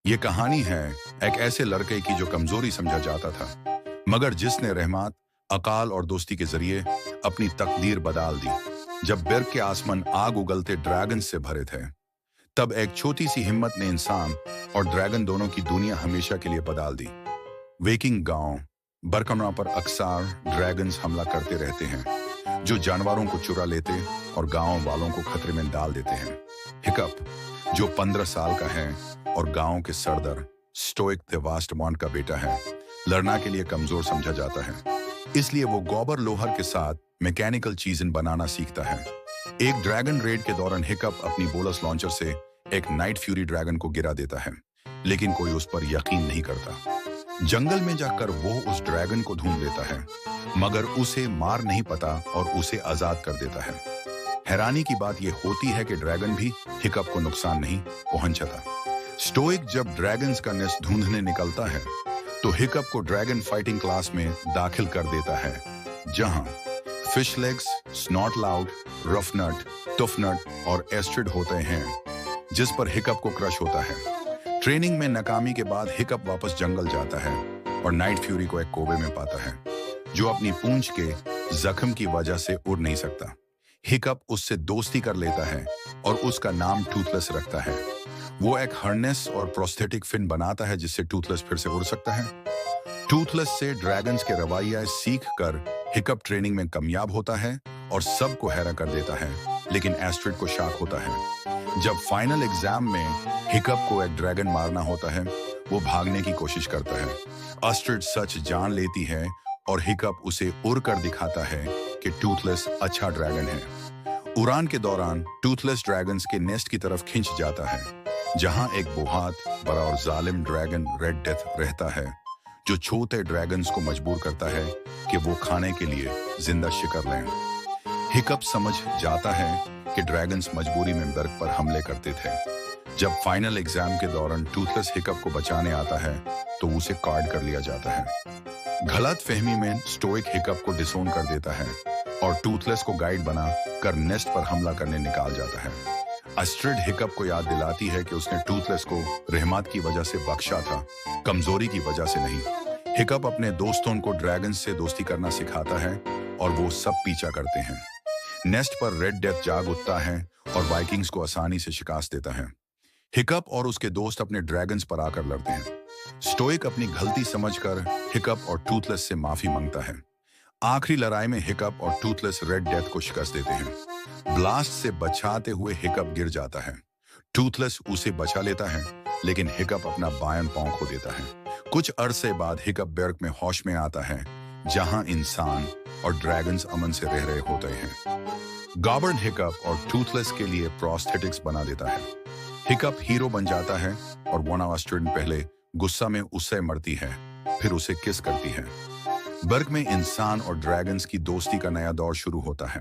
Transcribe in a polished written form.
ये कहानी है एक ऐसे लड़के की जो कमजोरी समझा जाता था, मगर जिसने रहमत, अकाल और दोस्ती के जरिए अपनी तकदीर बदल दी। जब बिर्ग के आसमान आग उगलते ड्रैगन से भरे थे, तब एक छोटी सी हिम्मत ने इंसान और ड्रैगन दोनों की दुनिया हमेशा के लिए बदल दी। वेकिंग गांव बरकनवा पर अक्सर ड्रैगन्स हमला करते रहते हैं, जो जानवरों को चुरा लेते और गांव वालों को खतरे में डाल देते हैं। हिकअप, जो 15 साल का है और गांव के सरदार स्टोइक देवास्टमॉन्ट का बेटा है, लड़ना के लिए कमजोर समझा जाता है। इसलिए वो गोबर लोहर के साथ मैकेनिकल चीजें बनाना सीखता है। एक ड्रैगन रेड के दौरान हिकअप अपनी बोलस लॉन्चर से एक नाइट फ्यूरी ड्रैगन को गिरा देता है, लेकिन कोई उस पर यकीन नहीं करता। जंगल में जाकर वो उस ड्रैगन को ढूंढ लेता है, मगर उसे मार नहीं पाता और उसे आजाद कर देता है। हैरानी की बात यह होती है कि ड्रैगन भी हिकअप को नुकसान नहीं पहुंचाता। स्टोइक जब ड्रैगन्स का नेस्ट ढूंढने निकलता है, तो हिकअप को ड्रैगन फाइटिंग क्लास में दाखिल कर देता है, जहां फिश लेग्स, स्नॉट लाउड, रफनट, टफनट और एस्ट्रिड होते हैं, जिस पर हिकअप को क्रश होता है। ट्रेनिंग में नाकामी के बाद हिकअप वापस जंगल जाता है और नाइट फ्यूरी को एक कोबे में पाता है, जो अपनी पूंछ के जख्म की वजह से उड़ नहीं सकता। हिकअप उससे दोस्ती कर लेता है और उसका नाम टूथलेस रखता है। वो एक हार्नेस और प्रोस्थेटिक फिन बनाता है, जिससे टूथलेस फिर से उड़ सकता है। टूथलेस से ड्रैगन्स के रवैया सीख कर हिकअप ट्रेनिंग में कामयाब होता है और सबको हैरान कर देता है, लेकिन एस्ट्रिड को शॉक होता है। जब फाइनल एग्जाम में हिकअप को एक ड्रैगन मारना होता है, वो भागने की कोशिश करता है। एस्ट्रिड सच जान लेती है और हिकअप उसे उड़ कर दिखाता है कि टूथलेस अच्छा ड्रैगन है। उड़ान के दौरान टूथलेस ड्रैगन्स के नेस्ट की तरफ खिंच जाता है, जहां एक बहुत बड़ा और जालिम ड्रैगन रेड डेथ रहता है, जो छोटे ड्रैगन्स को मजबूर करता है कि वो खाने के लिए जिंदा शिकार लें। हिकअप समझ जाता है कि ड्रैगन्स मजबूरी में बर्ग पर हमले करते थे। जब फाइनल एग्जाम के दौरान टूथलेस हिकअप को बचाने आता है, तो उसे कार्ड कर लिया जाता है। गलत फहमी में स्टोइक हिकअप को डिसोन कर देता है और टूथलेस को गाइड बना कर नेस्ट पर हमला करने निकाल जाता है। एस्ट्रिड हिकअप को याद दिलाती है कि उसने टूथलेस को रहमत की वजह से बख्शा था, कमजोरी की वजह से नहीं। हिकअप अपने दोस्तों को ड्रैगन से दोस्ती करना सिखाता है और वो सब पीछा करते हैं। नेस्ट पर रेड डेथ जाग उठता है और वाइकिंग्स को आसानी से शिकस्त देता है। हिकअप और उसके दोस्त अपने ड्रैगन्स पर आकर लड़ते हैं। स्टोइक अपनी गलती समझकर हिकअप और टूथलेस से माफी मांगता है। आखिरी लड़ाई में हिकअप और टूथलेस रेड डेथ को शिकस्त देते हैं। ब्लास्ट से बचाते हुए हिकअप गिर जाता है। टूथलेस उसे बचा लेता है, लेकिन हिकअप अपना बायां पांव खो देता है। कुछ अरसे बाद हिकअप बर्ग में होश में आता है, जहां इंसान और ड्रैगन्स अमन से रह रहे होते हैं। गॉबर्न हिकअप और टूथलेस के लिए प्रोस्थेटिक्स बना देता है। हिकअप हीरो बन जाता है और वोना एस्ट्रिड पहले गुस्सा में उससे मरती है, फिर उसे किस करती है। बर्ग में इंसान और ड्रैगन्स की दोस्ती का नया दौर शुरू होता है।